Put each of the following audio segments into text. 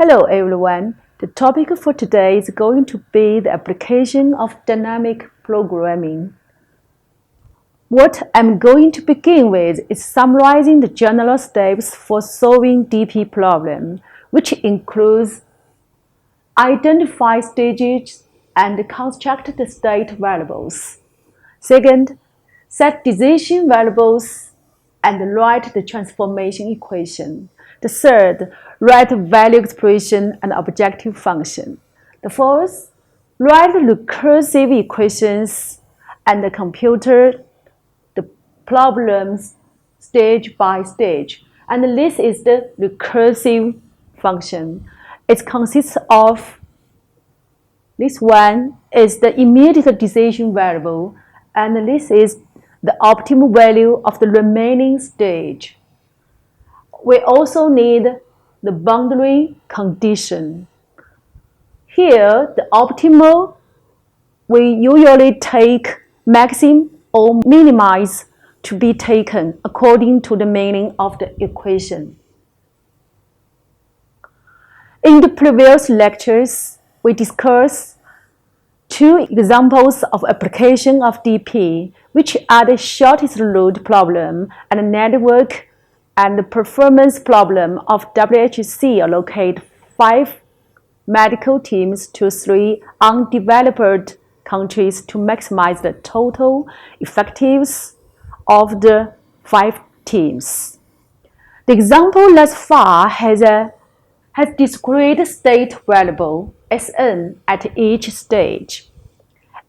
Hello everyone. The topic for today is going to be the application of dynamic programming. What I'm going to begin with is summarizing the general steps for solving DP problem, which includes identify stages and construct the state variables. Second, set decision variables and write the transformation equation. The third, write value expression and objective function. The fourth, write recursive equations and computer the problems stage by stage. And this is the recursive function. It consists of this one is the immediate decision variable, and this is the optimal value of the remaining stage. We also need the boundary condition. Here, the optimal, we usually take maximum or minimize to be taken according to the meaning of the equation. In the previous lectures, we discussed two examples of application of DP, which are the shortest route problem and the network and the performance problem of WHC allocate 5 medical teams to 3 undeveloped countries to maximize the total effectiveness of the 5 teams. The example thus far has discrete state variable Sn at each stage,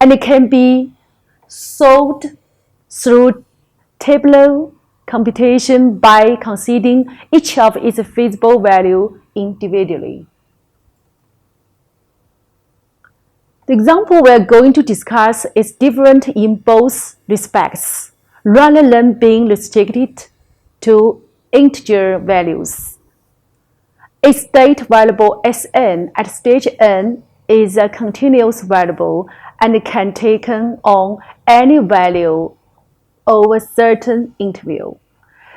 and it can be solved through tabular computation by considering each of its feasible value individually. The example we are going to discuss is different in both respects, rather than being restricted to integer values. A state variable Sn at stage n is a continuous variable and can be taken on any value over a certain interval.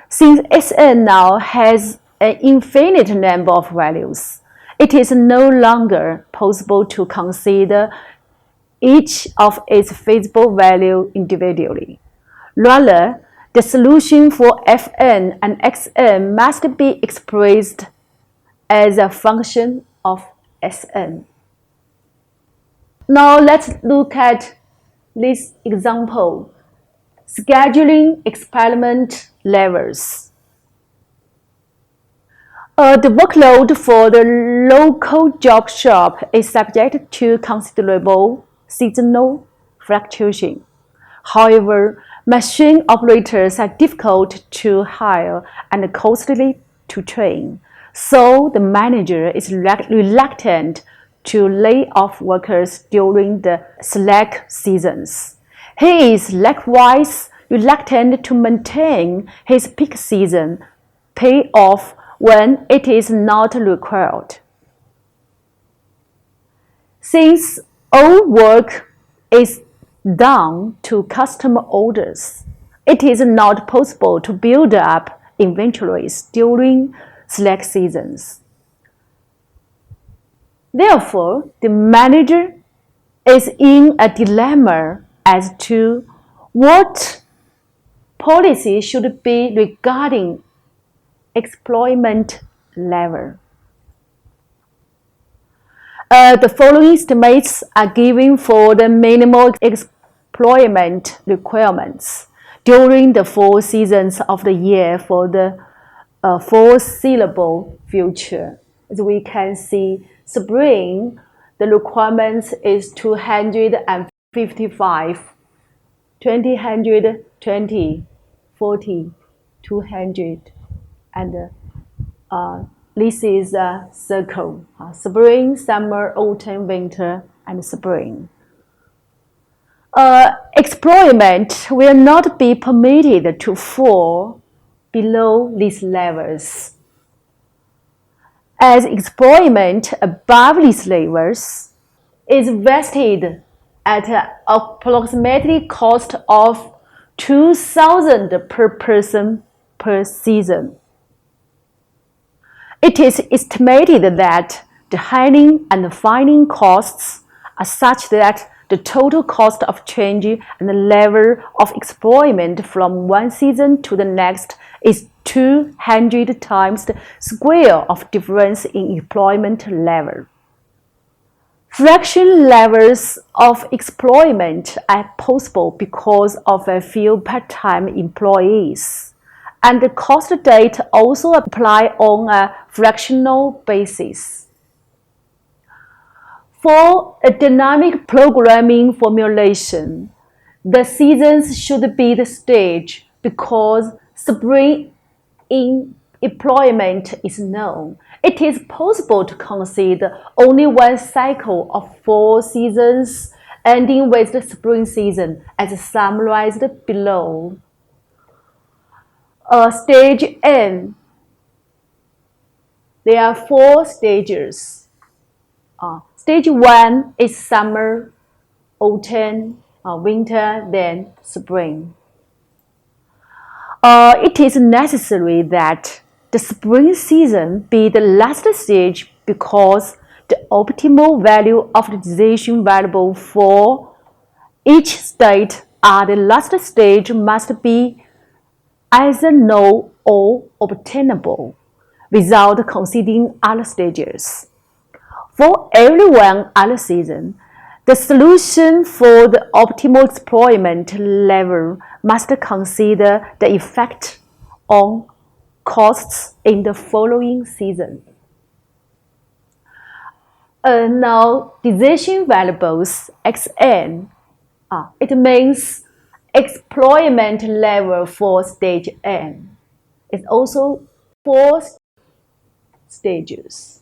Since Sn now has an infinite number of values, it is no longer possible to consider each of its feasible values individually. Rather, the solution for Fn and Xn must be expressed as a function of Sn. Now let's look at this example. Scheduling experiment levels. The workload for the local job shop is subject to considerable seasonal fluctuation. However, machine operators are difficult to hire and costly to train, so the manager is reluctant to lay off workers during the slack seasons. He is likewise reluctant to maintain his peak season payoff when it is not required. Since all work is done to customer orders, it is not possible to build up inventories during slack seasons. Therefore, the manager is in a dilemma as to what policy should be regarding employment level. The following estimates are given for the minimal employment requirements during the 4 seasons of the year for the foreseeable future. As we can see, spring, the requirements is 255, 20, 40, 200, and this is a circle. Spring, summer, autumn, winter, and spring. Employment will not be permitted to fall below these levels. As employment above these levels is vested at approximately cost of 2,000 per person per season. It is estimated that the handling and finding costs are such that the total cost of change and the level of employment from one season to the next is 200 times the square of difference in employment level. Fraction levels of employment are possible because of a few part-time employees, and the cost data also apply on a fractional basis. For a dynamic programming formulation, the seasons should be the stage because spring employment is known. It is possible to consider only one cycle of 4 seasons ending with the spring season as summarized below. Stage N. There are 4 stages. Stage 1 is summer, autumn, winter, then spring. It is necessary that the spring season be the last stage because the optimal value of the decision variable for each state at the last stage must be either known or obtainable without considering other stages. For every one other season, the solution for the optimal employment level must consider the effect on costs in the following season. Now, decision variables xn, it means employment level for stage n. It's also 4 stages.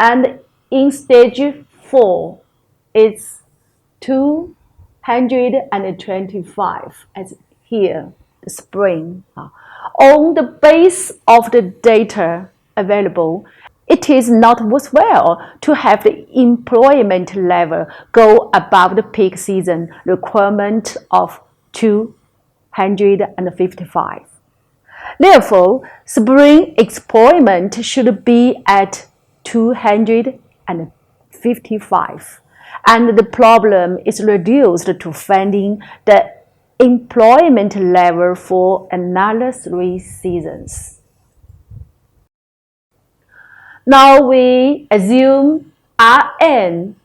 And in stage 4, it's 225 as here, the spring. On the base of the data available, it is not worthwhile to have the employment level go above the peak season requirement of 255. Therefore, spring employment should be at 255, and the problem is reduced to finding the employment level for another 3 seasons. Now we assume Rn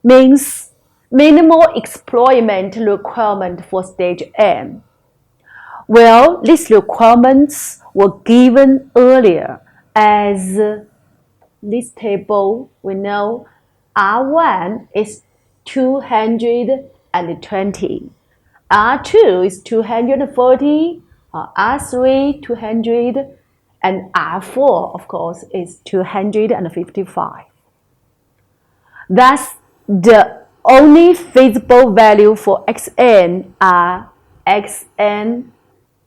means minimal employment requirement for stage n. Well, these requirements were given earlier as this table. We know R1 is 220, R2 is 240, R3 200, and R4, of course, is 255. Thus, the only feasible value for xn are xn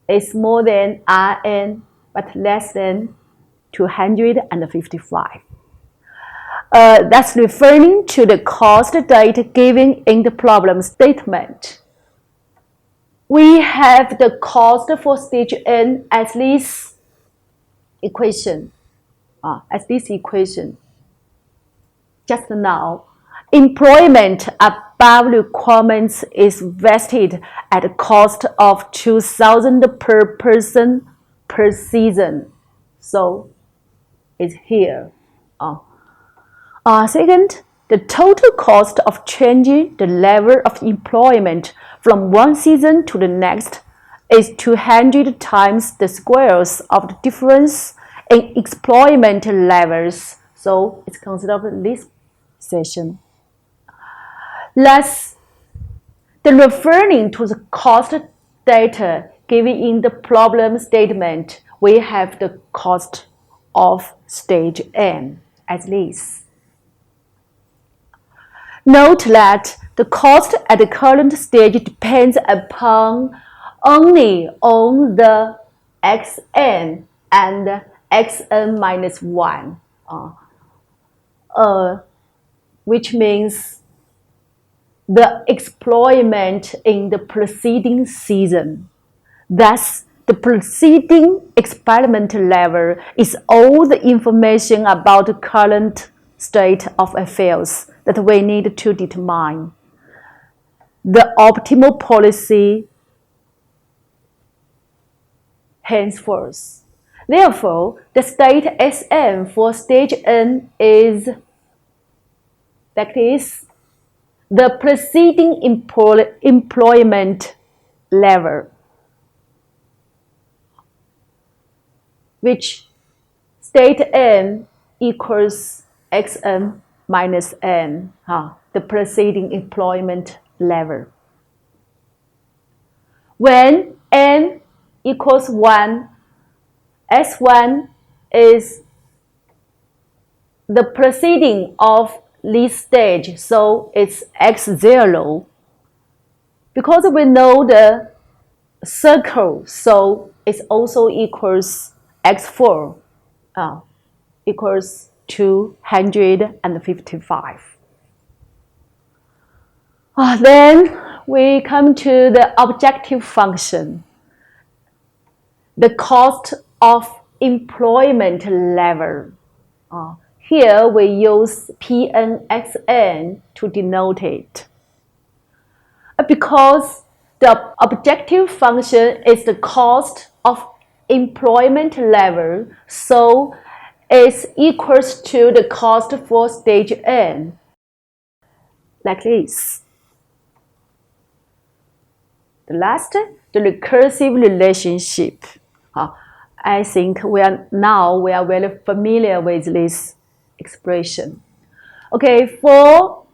is more than Rn but less than 255. That's referring to the cost data given in the problem statement. We have the cost for stage n as this equation. Just now, employment above requirements is vested at a cost of 2,000 per person per season. So it's here. Second, the total cost of changing the level of employment from one season to the next is 200 times the squares of the difference in employment levels. So it's considered this session. Thus, referring to the cost data given in the problem statement, we have the cost of stage n as this. Note that the cost at the current stage depends upon only on the xn and xn minus 1, which means the employment in the preceding season. Thus, the preceding experiment level is all the information about the current state of affairs that we need to determine the optimal policy henceforth. Therefore, the state Sm for stage n is like this: the preceding employment level, which state n equals xn minus n, the preceding employment level. When n equals 1, S1 is the preceding of this stage, so it's x0. Because we know the circle, so it also equals x4, equals 255. Then we come to the objective function, the cost of employment level. Here we use Pnxn to denote it. Because the objective function is the cost of employment level, so it's equals to the cost for stage n, like this. The last, the recursive relationship. I think we are very familiar with this expression. Okay, for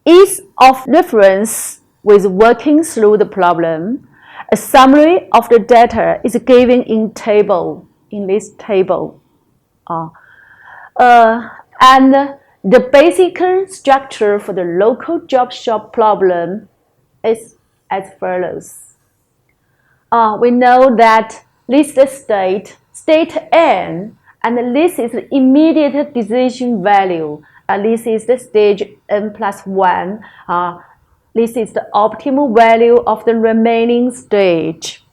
ease of reference with working through the problem, a summary of the data is given in this table. And the basic structure for the local job shop problem is as follows. We know that this state n, and this is the immediate decision value. This is the stage n plus 1. This is the optimal value of the remaining stage.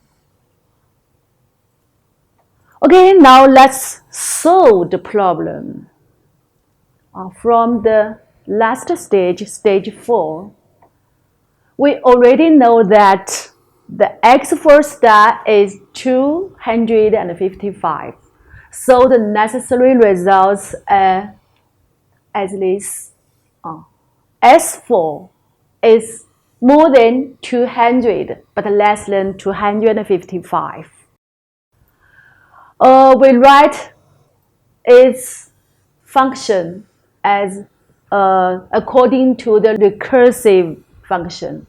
Okay, now let's solve the problem. From the last stage, stage 4, we already know that the x4 star is 255. So the necessary results are as this. S4 is more than 200 but less than 255. We write its function as according to the recursive function.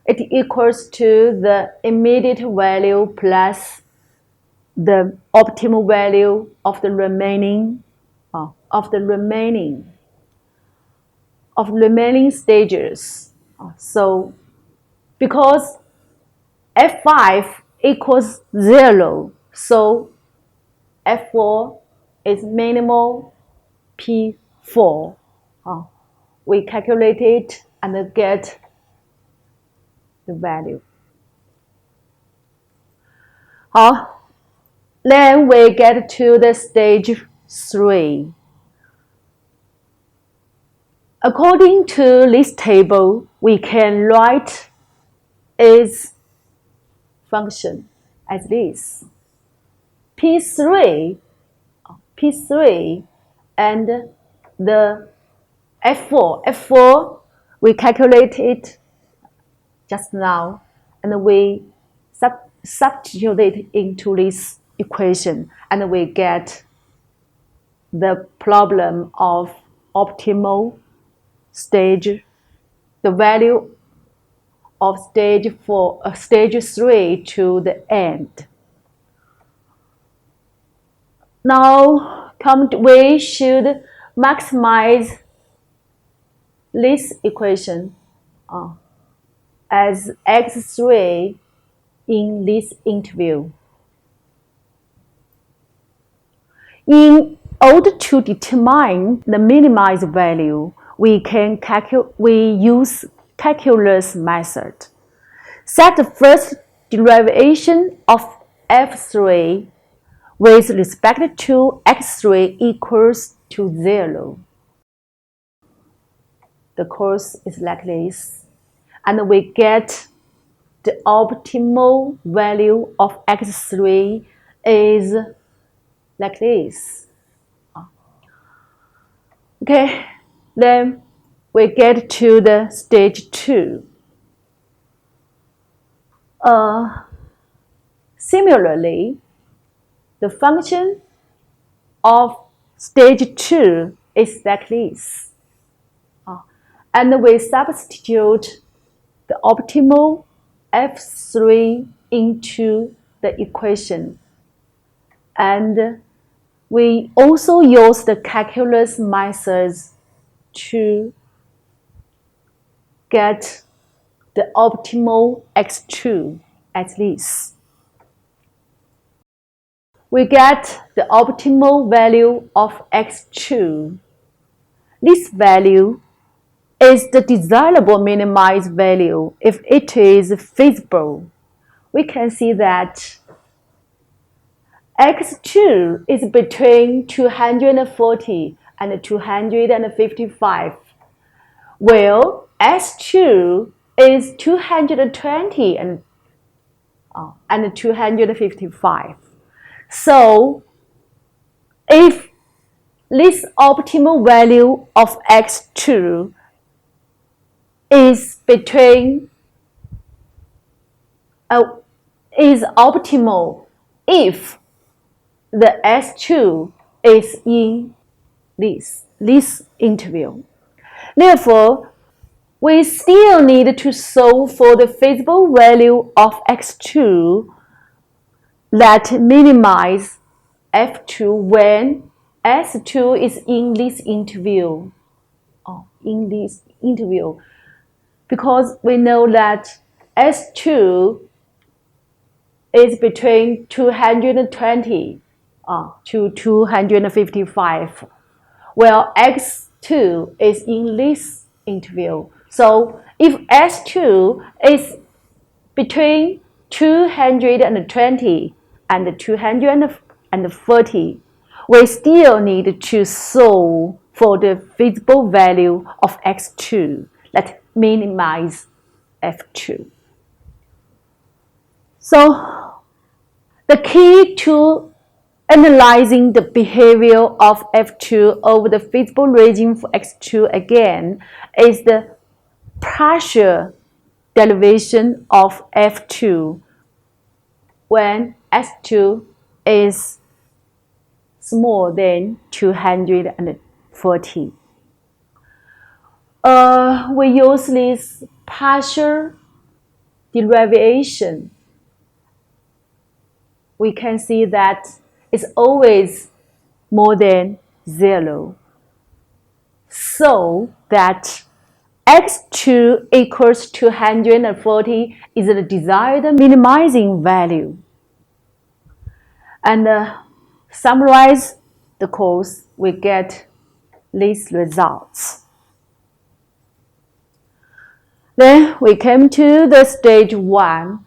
It equals to the immediate value plus the optimal value of the remaining stages. So because F5 equals 0, so F4 is minimal P4. We calculate it and get the value. Then we get to the stage 3. According to this table, we can write its function as this. P3 and the F4 we calculate it just now, and we substitute it into this equation, and we get the problem of optimal stage, the value of stage 3 to the end. Now we should maximize this equation as x3 in this interval. In order to determine the minimized value, we use calculus method. Set the first derivation of f3 with respect to x3 equals to 0. the course is like this. And we get the optimal value of x3 is like this. Okay, then we get to the stage 2. Similarly, the function of stage 2 is like this. And we substitute the optimal f3 into the equation. And we also use the calculus methods to get the optimal x2 as this. We get the optimal value of x2. This value is the desirable minimized value if it is feasible. We can see that x2 is between 240 and 255, while s2 is 220 and 255. So, if this optimal value of x2 is optimal if the S2 is in this interval. Therefore, we still need to solve for the feasible value of x2 that minimize f2 when s2 is in this interval. Because we know that s2 is between 220 to 255, while x2 is in this interval. So if s2 is between 220 and 230, we still need to solve for the feasible value of x2 that minimize f2. So the key to analyzing the behavior of f2 over the feasible region for x2 again is the pressure derivation of f2 when s2 is smaller than 240. We use this partial derivation. We can see that it's always more than 0. So that x2 equals 240 is the desired minimizing value. And summarize the course, we get these results. Then we came to the stage 1.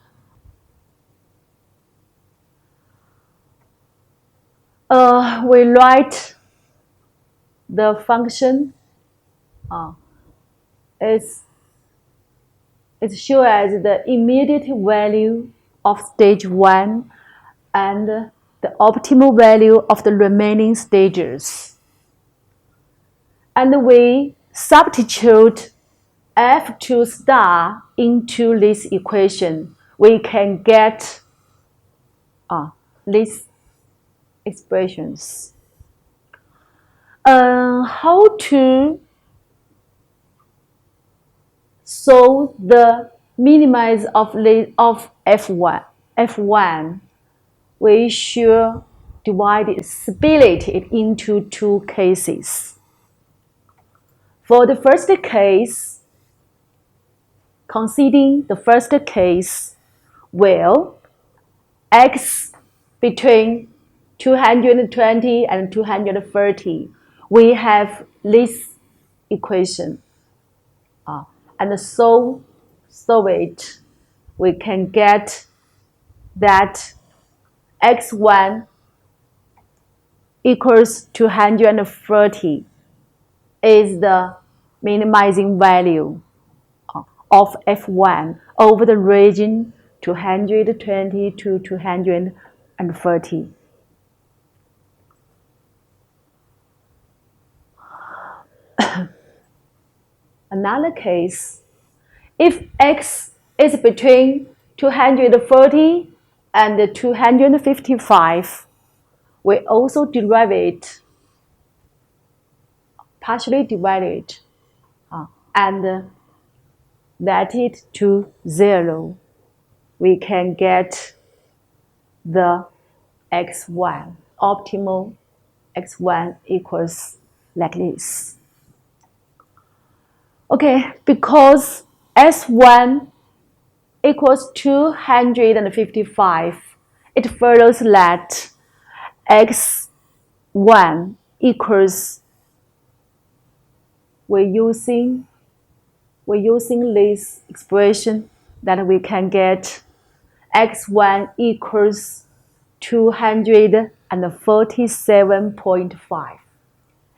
We write the function. It's shown as the immediate value of stage 1 and the optimal value of the remaining stages. And we substitute f2 star into this equation. We can get these expressions. How to solve the minimize of f1? We should split it into 2 cases. For the first case, considering the first case, well, x between 220 and 230, we have this equation. And solve it, we can get that x1 equals 230 is the minimizing value of f1 over the region 220 to 230. Another case, if x is between 230 and 255, we also derive it, partially divide it, and let it to 0. We can get the x1, optimal x1 equals like this. Okay, because S1 equals 255, it follows that x1 equals, we're using this expression that we can get x1 equals 247.5.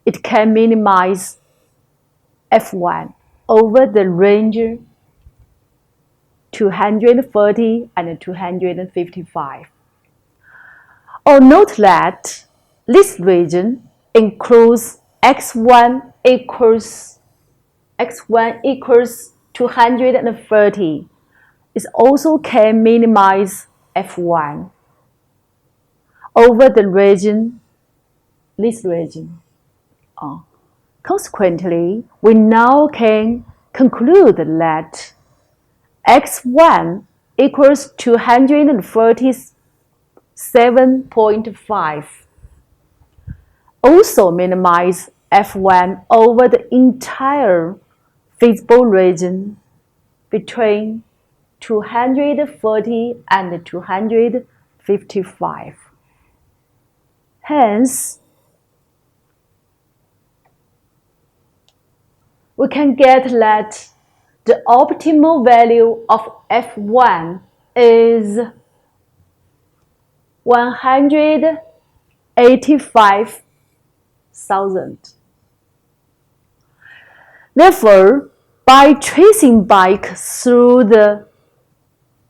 It can minimize f1 over the range 230 and 255. Oh, note that this region includes x1 equals 230. It also can minimize f1 over the region, this region. Consequently, we now can conclude that x1 equals 237.5. Also minimize f1 over the entire feasible region between 230 and 255. Hence, we can get that the optimal value of f1 is 185,000. Therefore, by tracing back through the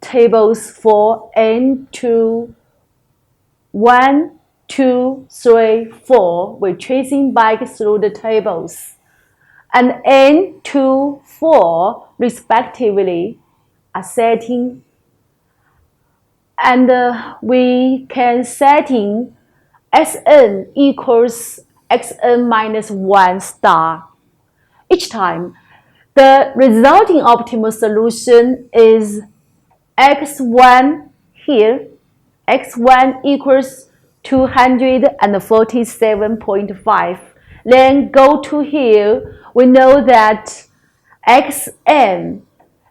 tables for N2, 1, 2, 3, 4, we're tracing back through the tables, and N2, 4 respectively are setting, and we can setting Sn equals xn minus 1 star. Each time, the resulting optimal solution is x1 here, x1 equals 247.5. Then go to here, we know that xn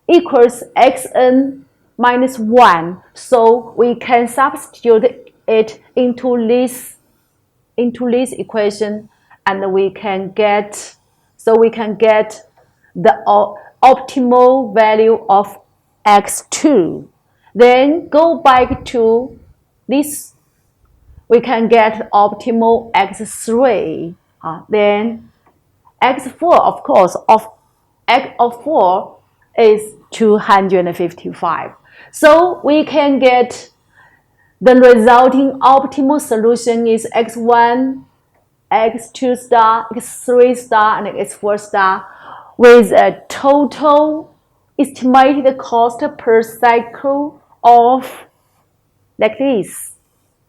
equals xn minus 1. So we can substitute it into this equation, and we can get the optimal value of x2. Then go back to this, we can get optimal x3. Then x4, of course, of 4 is 255. So we can get the resulting optimal solution is x1, x2 star, x3 star, and x4 star, with a total estimated cost per cycle of like this,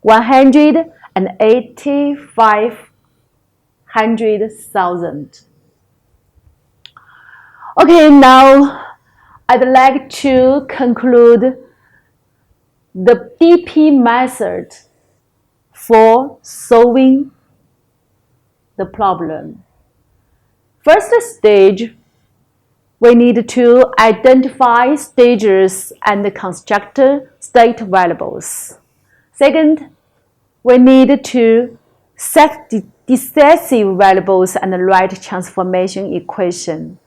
185,000. Okay, now I'd like to conclude the DP method for solving the problem. First stage, we need to identify stages and construct state variables. Second, we need to set the decisive variables and write transformation equation.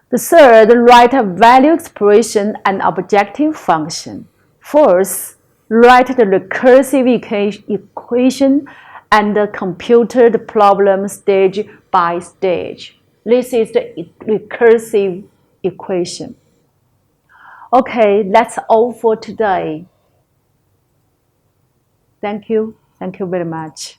The third, write a value expression and objective function. Fourth, write the recursive equation and compute the problem stage by stage. This is the recursive equation. Okay, that's all for today. Thank you. Thank you very much.